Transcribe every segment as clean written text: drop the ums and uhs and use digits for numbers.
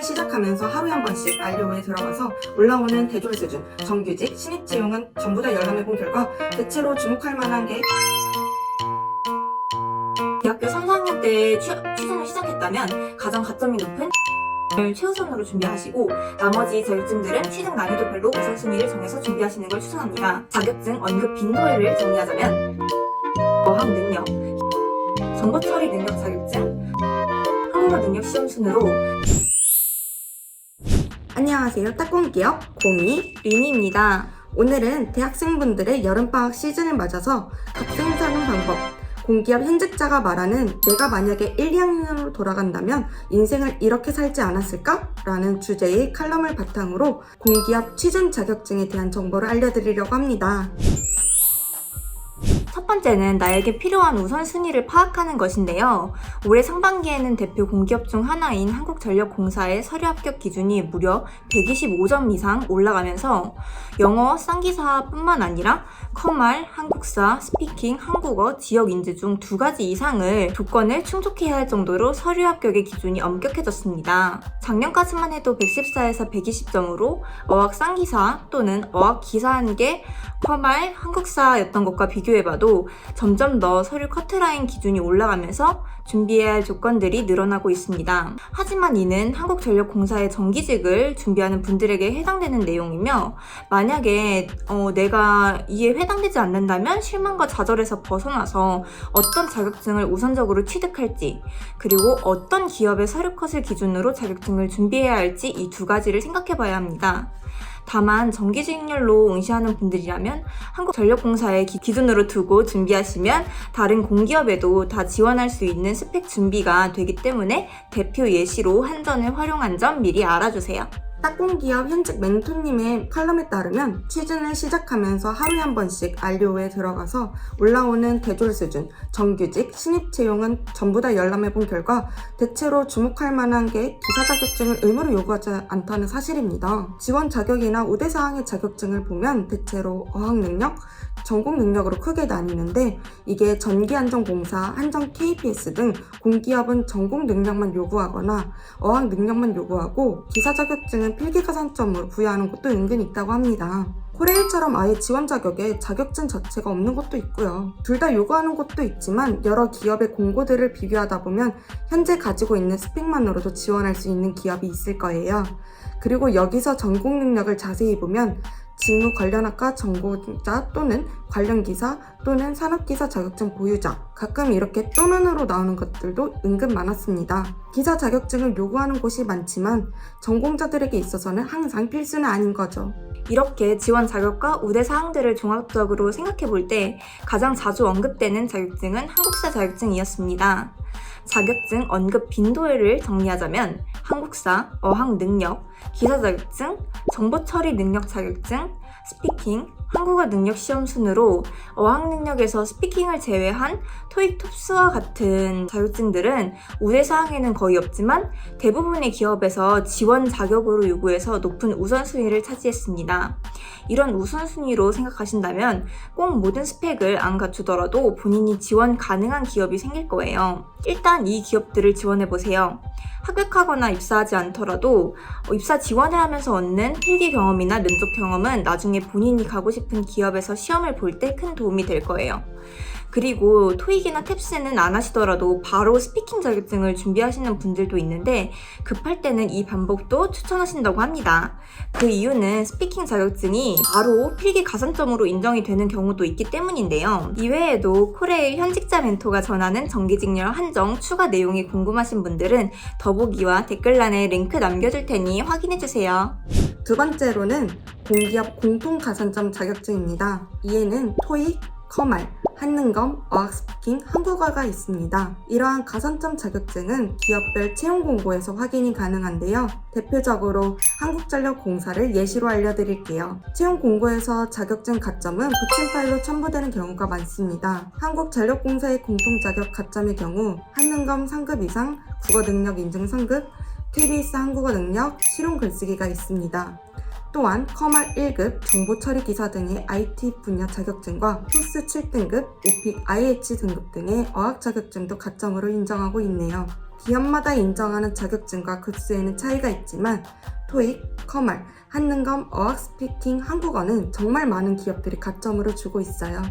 취준을 시작하면서 하루에 한 번씩 안료에 들어가서 올라오는 대졸 수준, 정규직, 신입 채용은 전부 다 열람해본 결과 대체로 주목할 만한 게 대학교 3, 4학년 때 취준을 시작했다면 가장 가점이 높은 을 최우선으로 준비하시고 나머지 자격증들은 취득 난이도별로 우선순위를 정해서 준비하시는 걸 추천합니다. 자격증 언급 빈도를 정리하자면 어학 능력, 정보 처리 능력 자격증, 한국어 능력 시험 순으로 안녕하세요. 딱공기업 공이 린이입니다. 오늘은 대학생분들의 여름방학 시즌을 맞아서 학생 사는 방법, 공기업 현직자가 말하는 내가 만약에 1, 2학년으로 돌아간다면 인생을 이렇게 살지 않았을까? 라는 주제의 칼럼을 바탕으로 공기업 취준 자격증에 대한 정보를 알려드리려고 합니다. 첫 번째는 나에게 필요한 우선순위를 파악하는 것인데요. 올해 상반기에는 대표 공기업 중 하나인 한국전력공사의 서류 합격 기준이 무려 125점 이상 올라가면서 영어, 쌍기사뿐만 아니라 커말, 한국사, 스피킹, 한국어, 지역인지 중 2가지 이상을 조건을 충족해야 할 정도로 서류 합격의 기준이 엄격해졌습니다. 작년까지만 해도 114에서 120점으로 어학 쌍기사 또는 어학 기사한 게 커말, 한국사였던 것과 비교해봐도 점점 더 서류 커트라인 기준이 올라가면서 준비해야 할 조건들이 늘어나고 있습니다. 하지만 이는 한국전력공사의 정기직을 준비하는 분들에게 해당되는 내용이며 만약에 내가 이에 해당되지 않는다면 실망과 좌절에서 벗어나서 어떤 자격증을 우선적으로 취득할지 그리고 어떤 기업의 서류 컷을 기준으로 자격증을 준비해야 할지 이 2가지를 생각해 봐야 합니다. 다만 정기직률로 응시하는 분들이라면 한국전력공사의 기준으로 두고 준비하시면 다른 공기업에도 다 지원할 수 있는 스펙 준비가 되기 때문에 대표 예시로 한전을 활용한 점 미리 알아주세요. 딱공기업 현직 멘토님의 칼럼에 따르면 취준을 시작하면서 하루에 한 번씩 안료에 들어가서 올라오는 대졸 수준, 정규직, 신입 채용은 전부 다 열람해본 결과 대체로 주목할 만한 게 기사 자격증을 의무로 요구하지 않다는 사실입니다. 지원 자격이나 우대사항의 자격증을 보면 대체로 어학 능력, 전공 능력으로 크게 나뉘는데 이게 전기안전공사, 한전 KPS 등 공기업은 전공 능력만 요구하거나 어학 능력만 요구하고 기사 자격증은 필기 가산점으로 부여하는 곳도 은근히 있다고 합니다. 코레일처럼 아예 지원 자격에 자격증 자체가 없는 곳도 있고요. 둘 다 요구하는 곳도 있지만 여러 기업의 공고들을 비교하다 보면 현재 가지고 있는 스펙만으로도 지원할 수 있는 기업이 있을 거예요. 그리고 여기서 전공 능력을 자세히 보면 직무 관련학과 전공자 또는 관련 기사 또는 산업기사 자격증 보유자 가끔 이렇게 또는으로 나오는 것들도 은근 많았습니다. 기사 자격증을 요구하는 곳이 많지만 전공자들에게 있어서는 항상 필수는 아닌 거죠. 이렇게 지원 자격과 우대 사항들을 종합적으로 생각해 볼 때 가장 자주 언급되는 자격증은 한국사 자격증이었습니다. 자격증 언급 빈도를 정리하자면 한국사, 어학 능력, 기사 자격증, 정보 처리 능력 자격증, 스피킹, 한국어 능력 시험 순으로 어학 능력에서 스피킹을 제외한 토익 톱스와 같은 자격증들은 우대사항에는 거의 없지만 대부분의 기업에서 지원 자격으로 요구해서 높은 우선순위를 차지했습니다. 이런 우선순위로 생각하신다면 꼭 모든 스펙을 안 갖추더라도 본인이 지원 가능한 기업이 생길 거예요. 일단 이 기업들을 지원해보세요. 합격하거나 입사하지 않더라도 입사 지원을 하면서 얻는 필기 경험이나 면접 경험은 나중에 본인이 가고 싶은 기업에서 시험을 볼 때 큰 도움이 될 거예요. 그리고 토익이나 탭스는 안 하시더라도 바로 스피킹 자격증을 준비하시는 분들도 있는데 급할 때는 이 방법도 추천하신다고 합니다. 그 이유는 스피킹 자격증이 바로 필기 가산점으로 인정이 되는 경우도 있기 때문인데요. 이외에도 코레일 현직자 멘토가 전하는 정기직렬 한정 추가 내용이 궁금하신 분들은 더보기와 댓글란에 링크 남겨줄 테니 확인해주세요. 두 번째로는 공기업 공통 가산점 자격증입니다. 이에는 토익, 커말, 한능검, 어학 스피킹, 한국어가 있습니다. 이러한 가산점 자격증은 기업별 채용 공고에서 확인이 가능한데요. 대표적으로 한국전력공사를 예시로 알려드릴게요. 채용 공고에서 자격증 가점은 붙임 파일로 첨부되는 경우가 많습니다. 한국전력공사의 공통 자격 가점의 경우 한능검 3급 이상, 국어 능력 인증 3급, KBS 한국어 능력, 실용 글쓰기가 있습니다. 또한 커말 1급, 정보처리 기사 등의 IT 분야 자격증과 토스 7등급, 오픽 IH 등급 등의 어학 자격증도 가점으로 인정하고 있네요. 기업마다 인정하는 자격증과 급수에는 차이가 있지만 토익, 커말, 한능검, 어학 스피킹, 한국어는 정말 많은 기업들이 가점으로 주고 있어요.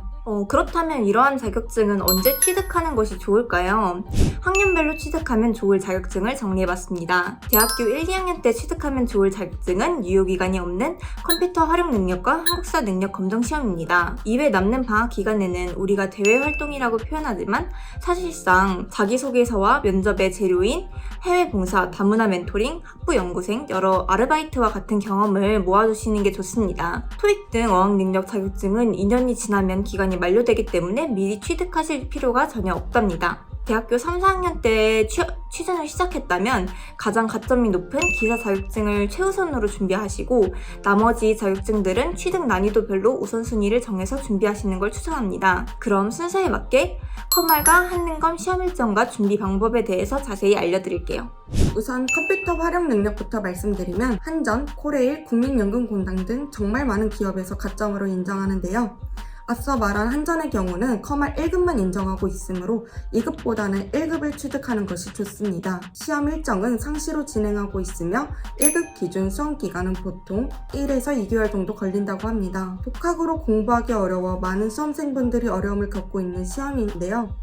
그렇다면 이러한 자격증은 언제 취득하는 것이 좋을까요? 학년별로 취득하면 좋을 자격증을 정리해봤습니다. 대학교 1, 2학년 때 취득하면 좋을 자격증은 유효기간이 없는 컴퓨터 활용 능력과 한국사 능력 검정 시험입니다. 이외 남는 방학 기간에는 우리가 대외 활동이라고 표현하지만 사실상 자기소개서와 면접의 재료인 해외 봉사, 다문화 멘토링, 학부 연구생, 여러 아르바이트와 같은 경험을 모아두시는 게 좋습니다. 토익 등 어학 능력 자격증은 2년이 지나면 기간이 만료되기 때문에 미리 취득하실 필요가 전혀 없답니다. 대학교 3, 4학년 때 취준을 시작했다면 가장 가점이 높은 기사 자격증을 최우선으로 준비하시고 나머지 자격증들은 취득 난이도별로 우선순위를 정해서 준비하시는 걸 추천합니다. 그럼 순서에 맞게 커말과 한능검 시험 일정과 준비 방법에 대해서 자세히 알려드릴게요. 우선 컴퓨터 활용 능력부터 말씀드리면 한전, 코레일, 국민연금공단 등 정말 많은 기업에서 가점으로 인정하는데요. 앞서 말한 한전의 경우는 커말 1급만 인정하고 있으므로 2급보다는 1급을 취득하는 것이 좋습니다. 시험 일정은 상시로 진행하고 있으며 1급 기준 수험 기간은 보통 1에서 2개월 정도 걸린다고 합니다. 독학으로 공부하기 어려워 많은 수험생분들이 어려움을 겪고 있는 시험인데요.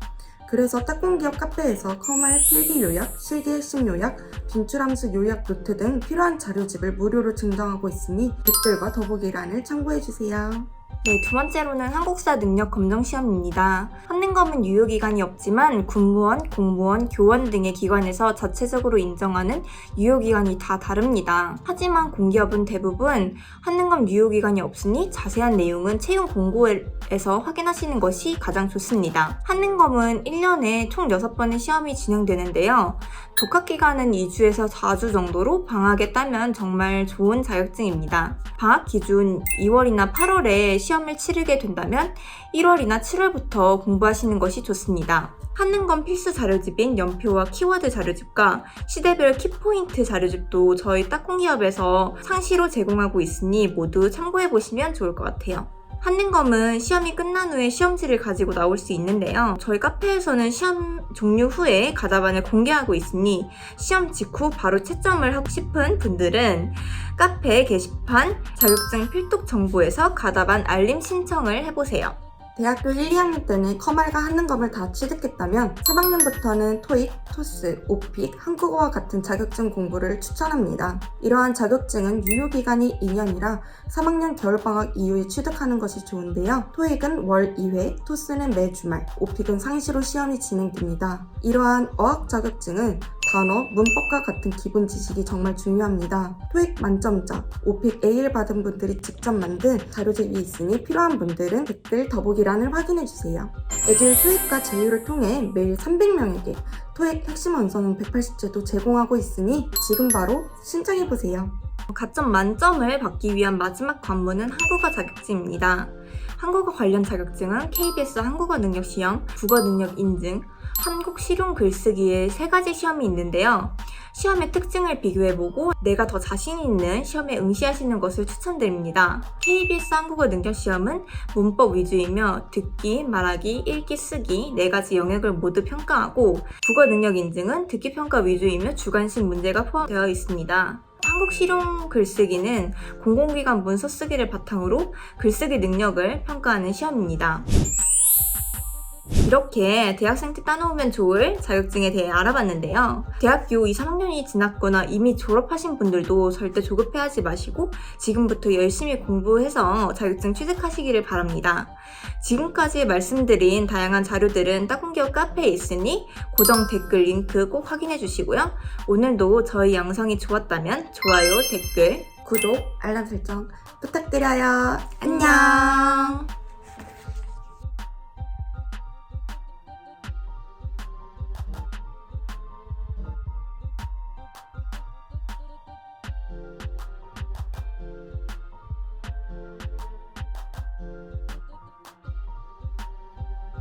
그래서 딱공기업 카페에서 커말 필기 요약, 실기 핵심 요약, 진출함수 요약 노트 등 필요한 자료집을 무료로 증정하고 있으니 댓글과 더보기란을 참고해주세요. 네, 두 번째로는 한국사 능력 검정 시험입니다. 한능검은 유효기간이 없지만 군무원, 공무원, 교원 등의 기관에서 자체적으로 인정하는 유효기간이 다 다릅니다. 하지만 공기업은 대부분 한능검 유효기간이 없으니 자세한 내용은 채용 공고에서 확인하시는 것이 가장 좋습니다. 한능검은 1년에 총 6번의 시험이 진행되는데요. 독학기간은 2주에서 4주 정도로 방학에 따면 정말 좋은 자격증입니다. 방학 기준 2월이나 8월에 시험을 치르게 된다면 1월이나 7월부터 공부하시는 것이 좋습니다. 한능검 필수 자료집인 연표와 키워드 자료집과 시대별 키포인트 자료집도 저희 딱공기업에서 상시로 제공하고 있으니 모두 참고해보시면 좋을 것 같아요. 한능검은 시험이 끝난 후에 시험지를 가지고 나올 수 있는데요. 저희 카페에서는 시험 종료 후에 가다반을 공개하고 있으니 시험 직후 바로 채점을 하고 싶은 분들은 카페 게시판 자격증 필독 정보에서 가다반 알림 신청을 해보세요. 대학교 1, 2학년 때는 커말과 한능검을 다 취득했다면 3학년부터는 토익, 토스, 오픽, 한국어와 같은 자격증 공부를 추천합니다. 이러한 자격증은 유효기간이 2년이라 3학년 겨울방학 이후에 취득하는 것이 좋은데요. 토익은 월 2회, 토스는 매 주말, 오픽은 상시로 시험이 진행됩니다. 이러한 어학 자격증은 단어, 문법과 같은 기본 지식이 정말 중요합니다. 토익 만점자, 오픽 A를 받은 분들이 직접 만든 자료집이 있으니 필요한 분들은 댓글 더보기란을 확인해주세요. 에듀 토익과 제휴를 통해 매일 300명에게 토익 핵심 원서는 180제도 제공하고 있으니 지금 바로 신청해보세요. 가점 만점을 받기 위한 마지막 관문은 한국어 자격증입니다. 한국어 관련 자격증은 KBS 한국어 능력 시험, 국어 능력 인증, 한국 실용 글쓰기의 3가지 시험이 있는데요. 시험의 특징을 비교해보고 내가 더 자신 있는 시험에 응시하시는 것을 추천드립니다. KBS 한국어 능력 시험은 문법 위주이며 듣기, 말하기, 읽기, 쓰기 4가지 영역을 모두 평가하고 국어 능력 인증은 듣기 평가 위주이며 주관식 문제가 포함되어 있습니다. 한국 실용 글쓰기는 공공기관 문서 쓰기를 바탕으로 글쓰기 능력을 평가하는 시험입니다. 이렇게 대학생 때 따놓으면 좋을 자격증에 대해 알아봤는데요. 대학교 2, 3학년이 지났거나 이미 졸업하신 분들도 절대 조급해하지 마시고 지금부터 열심히 공부해서 자격증 취득하시기를 바랍니다. 지금까지 말씀드린 다양한 자료들은 딱공기업 카페에 있으니 고정 댓글 링크 꼭 확인해 주시고요. 오늘도 저희 영상이 좋았다면 좋아요, 댓글, 구독, 알람 설정 부탁드려요. 안녕!